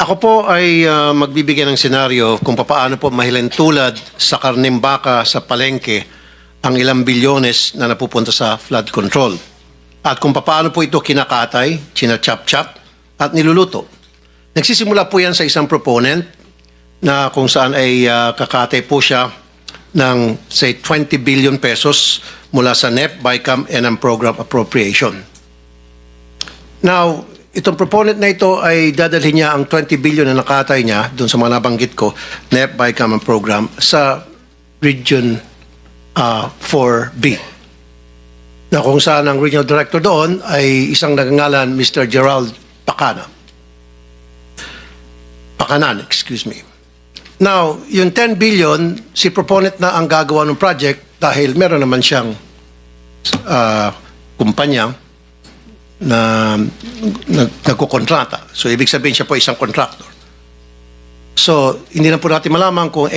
Ako po ay magbibigay ng senaryo kung paano po mahilentulad sa karneng baka sa palengke ang ilang bilyones na napupunta sa flood control. At kung paano po ito kinakatay, china-chop-chop at niluluto. Nagsisimula po yan sa isang proponent na kung saan ay kakatay po siya ng say 20 billion pesos mula sa NEP, BICAM, and ang program appropriation. Now, itong proponent na ito ay dadalhin niya ang 20 billion na nakatay niya doon sa mga nabanggit ko, NEP, BICAM, ang program sa Region 4B. Na kung saan ang regional director doon ay isang nagangalan Mr. Gerald Pakanan, excuse me. Now, yung 10 billion, si proponent na ang gagawa ng project dahil meron naman siyang kumpanya na nagkukontrata. So, ibig sabihin siya po isang contractor. So, hindi na po natin malaman kung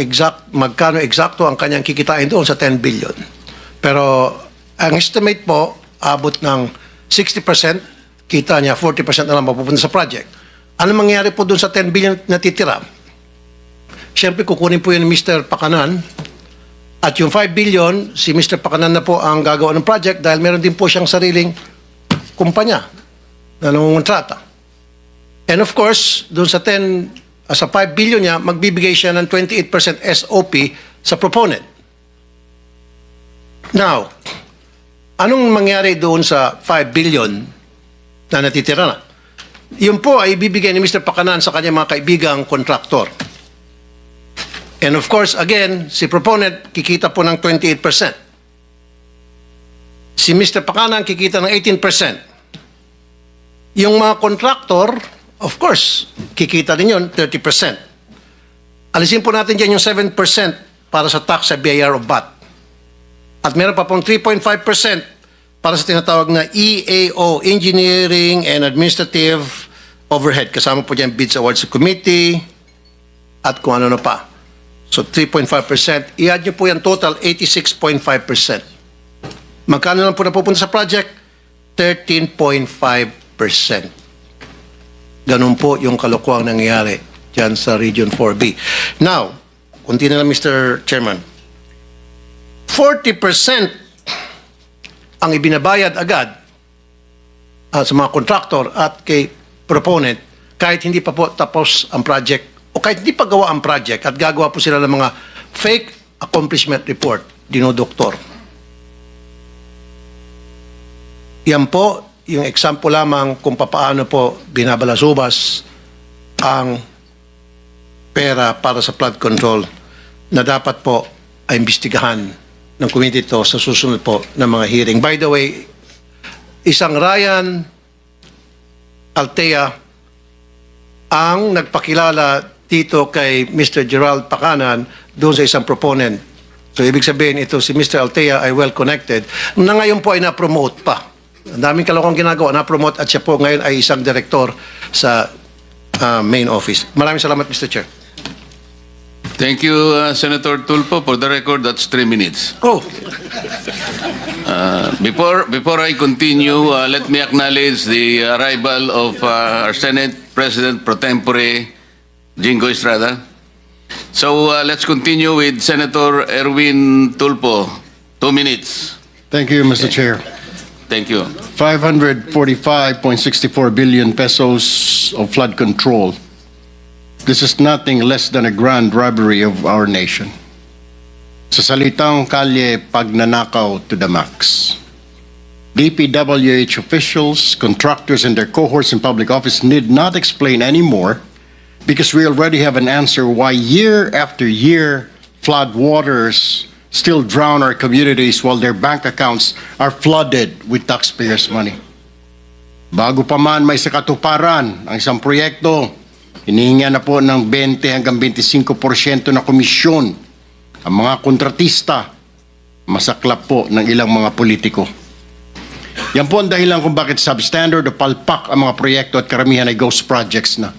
magkano eksakto ang kanyang kikitain doon sa 10 billion. Pero, ang estimate po, abot ng 60%, kita niya, 40% na lang mapupunta sa project. Ano mangyayari po doon sa 10 billion na titira? Siyempre, kukunin po yun ni Mr. Pakanan. At yung 5 billion, si Mr. Pakanan na po ang gagawa ng project dahil meron din po siyang sariling kumpanya na nangungontrata. And of course, doon sa 5 billion niya, magbibigay siya ng 28% SOP sa proponent. Now, anong mangyari doon sa 5 billion na natitira na? Yun po ay ibibigay ni Mr. Pakanan sa kanyang mga kaibigang kontraktor. And of course, again, si proponent kikita po ng 28%. Si Mr. Pakanan kikita ng 18%. Yung mga kontraktor, of course, kikita din yun 30%. Alisin po natin dyan yung 7% para sa tax sa BIR o VAT. At meron pa pong 3.5% para sa tinatawag na EAO, Engineering and Administrative Overhead. Kasama po dyan bids awards committee at kung ano na pa. So 3.5%. I-add nyo po yan total 86.5%. Magkano lang po napupunta sa project? 13.5%. Ganun po yung kalokohang nangyayari dyan sa Region 4B. Now, kunti na lang Mr. Chairman. 40% ang ibinabayad agad sa mga contractor at kay proponent kahit hindi pa po tapos ang project o kahit hindi pa gawa ang project at gagawa po sila ng mga fake accomplishment report, dinodoktor. Yan po yung example lamang kung paano po binabalasubas ang pera para sa flood control na dapat po ay imbestigahan ng committee ito sa susunod po ng mga hearing. By the way, isang Ryan Altea ang nagpakilala dito kay Mr. Gerald Pakanan doon sa isang proponent. So, ibig sabihin, ito si Mr. Altea ay well-connected na ngayon po ay na-promote pa. Ang daming kalokong ginagawa, na-promote at siya po ngayon ay isang direktor sa main office. Maraming salamat, Mr. Chair. Thank you, Senator Tulfo. For the record, that's 3 minutes. Oh. Before I continue, let me acknowledge the arrival of our Senate President Pro Tempore, Jingo Estrada. So let's continue with Senator Erwin Tulfo. 2 minutes. Thank you, Mr. Chair. Thank you. 545.64 billion pesos of flood control. This is nothing less than a grand robbery of our nation. Sa salitang kalye, pagnanakaw to the max. DPWH officials, contractors, and their cohorts in public office need not explain anymore because we already have an answer why year after year flood waters still drown our communities while their bank accounts are flooded with taxpayers' money. Bago pa man may sakatuparan ang isang proyekto, hinihinga na po ng 20 hanggang 25% na komisyon ang mga kontratista, masaklap po ng ilang mga politiko. Yan po ang dahilan kung bakit substandard o palpak ang mga proyekto at karamihan ay ghost projects na.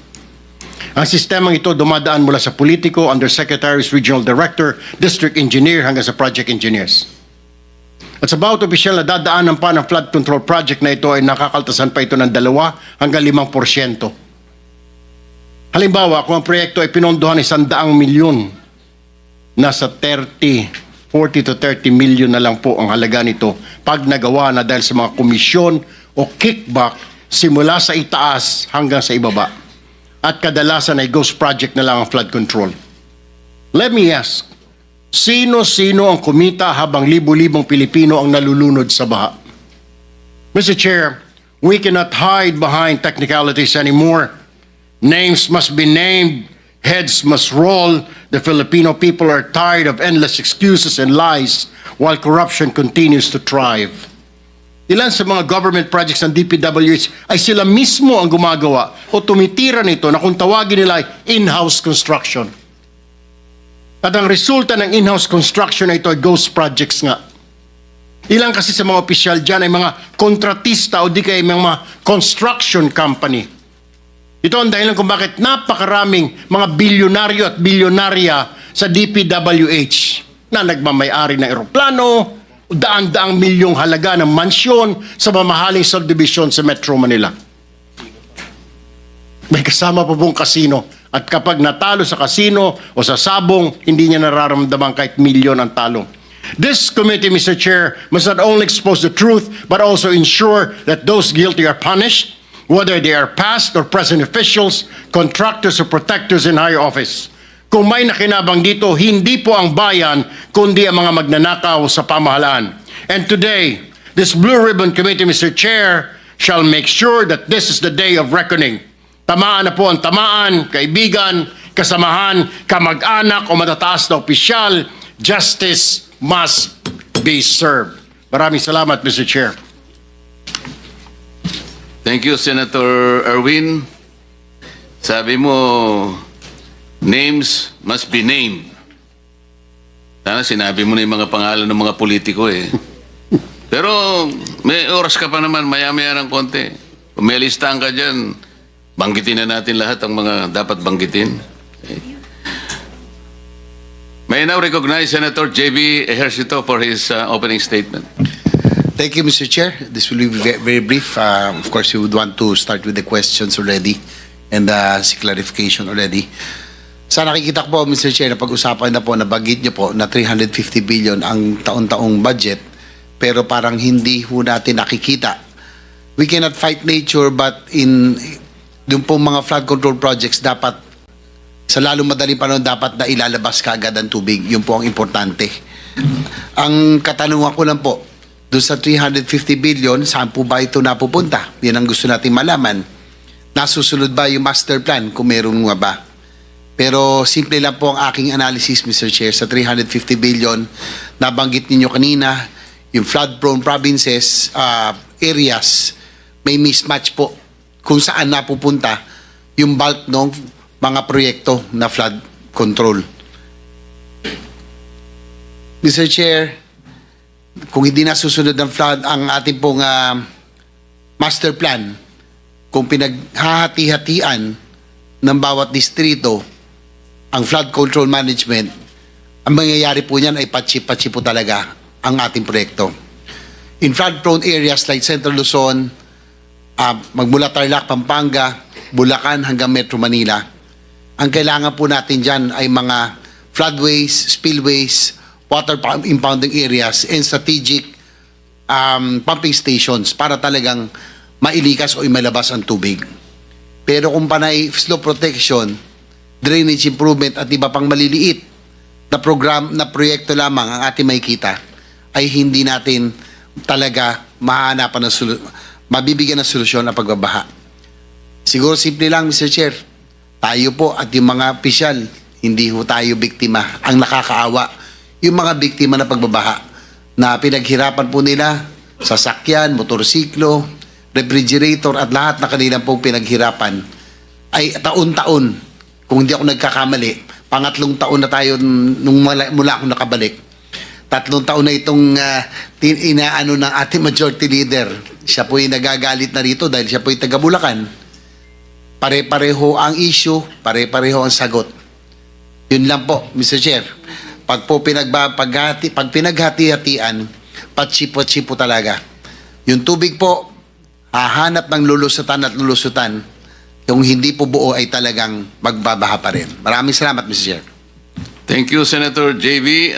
Ang sistemang ito dumadaan mula sa politiko, undersecretaries, regional director, district engineer hanggang sa project engineers. At sa bawat opisyal na dadaanan pa ng flood control project na ito ay nakakaltasan pa ito ng 2 hanggang 5%. Halimbawa, kung ang proyekto ay pinondohan ng 100 milyon, nasa 40 to 30 million na lang po ang halaga nito pag nagawa na dahil sa mga komisyon o kickback simula sa itaas hanggang sa ibaba. At kadalasan ay ghost project na lang ang flood control. Let me ask, sino-sino ang kumita habang libo-libong Pilipino ang nalulunod sa baha? Mr. Chair, we cannot hide behind technicalities anymore. Names must be named, heads must roll. The Filipino people are tired of endless excuses and lies while corruption continues to thrive. Ilan sa mga government projects ng DPWH ay sila mismo ang gumagawa o tumitira nito na kung tawagin nila ay in-house construction. At ang resulta ng in-house construction na ito ay ghost projects nga. Ilan kasi sa mga opisyal dyan ay mga kontratista o di kaya mga construction company. Ito ang dahilan kung bakit napakaraming mga bilyonaryo at bilyonarya sa DPWH na nagmamayari ng eroplano, daan-daang milyong halaga ng mansyon sa mamahaling subdivision sa Metro Manila. May kasama pa pong kasino. At kapag natalo sa kasino o sa sabong, hindi niya nararamdaman kahit milyon ang talo. This committee, Mr. Chair, must not only expose the truth, but also ensure that those guilty are punished, whether they are past or present officials, contractors or protectors in higher office. Kung may nakinabang dito, hindi po ang bayan, kundi ang mga magnanakaw sa pamahalaan. And today, this Blue Ribbon Committee, Mr. Chair, shall make sure that this is the day of reckoning. Tamaan na po ang tamaan, kaibigan, kasamahan, kamag-anak o matataas na opisyal. Justice must be served. Maraming salamat, Mr. Chair. Thank you, Senator Erwin. Sabi mo, names must be named. Sana sinabi mo na yung mga pangalan ng mga politiko eh. Pero may oras ka pa naman, maya-maya ng konti. Kung may listahan ka dyan, banggitin na natin lahat ang mga dapat banggitin. Okay. May I now recognize Senator J.B. Ejercito for his opening statement. Thank you, Mr. Chair. This will be very brief. Of course, we would want to start with the questions already and si clarification already. Sa nakikita ko po, Mr. Chair, na pag-usapan na po, nabanggit niyo po na 350 billion ang taon-taong budget, pero parang hindi ho natin nakikita. We cannot fight nature, but yung pong mga flood control projects, dapat sa lalong madaling panahon, dapat na ilalabas kaagad ang tubig. Yun po ang importante. Ang katanungan ko lang po, doon sa 350 billion, saan po ba ito napupunta? Yan ang gusto natin malaman. Nasusunod ba yung master plan kung meron nga ba? Pero simple lang po ang aking analysis, Mr. Chair, sa 350 billion, nabanggit ninyo kanina, yung flood-prone provinces, areas, may mismatch po kung saan napupunta yung bulk ng mga proyekto na flood control. Mr. Chair, kung hindi nasusunod ng flood ang ating pong master plan, kung pinaghahati-hatian ng bawat distrito ang flood control management, ang mangyayari po niyan ay patsi-patsi po talaga ang ating proyekto. In flood-prone areas like Central Luzon, magmula Tarlac, Pampanga, Bulacan hanggang Metro Manila, ang kailangan po natin dyan ay mga floodways, spillways, water impounding areas, and strategic pumping stations para talagang mailikas o imalabas ang tubig. Pero kung panay slope protection, drainage improvement at iba pang maliliit na program na proyekto lamang ang ating makikita, ay hindi natin talaga mahanapan ng mabibigyan ng solusyon ang pagbabaha. Siguro simple lang, Mr. Chair, tayo po at yung mga opisyal, hindi ho tayo biktima. Ang nakakaawa, yung mga biktima na pagbabaha na pinaghirapan po nila, sasakyan, motorsiklo, refrigerator at lahat na kanilang pong pinaghirapan ay taon-taon, kung hindi ako nagkakamali, pangatlong taon na tayo nung mula ako nakabalik. 3 taon na itong inaano ng ating majority leader. Siya po'y nagagalit na rito dahil siya po'y taga Bulacan. Pare-pareho ang issue, pare-pareho ang sagot. Yun lang po, Mr. Chair. Pag pinaghati-hatian, patsi-patsi po talaga. Yung tubig po, hahanap ng lulusutan at lulusutan Kung hindi po buo ay talagang magbabaha pa rin. Maraming salamat, Mr. Chair. Thank you, Senator JV.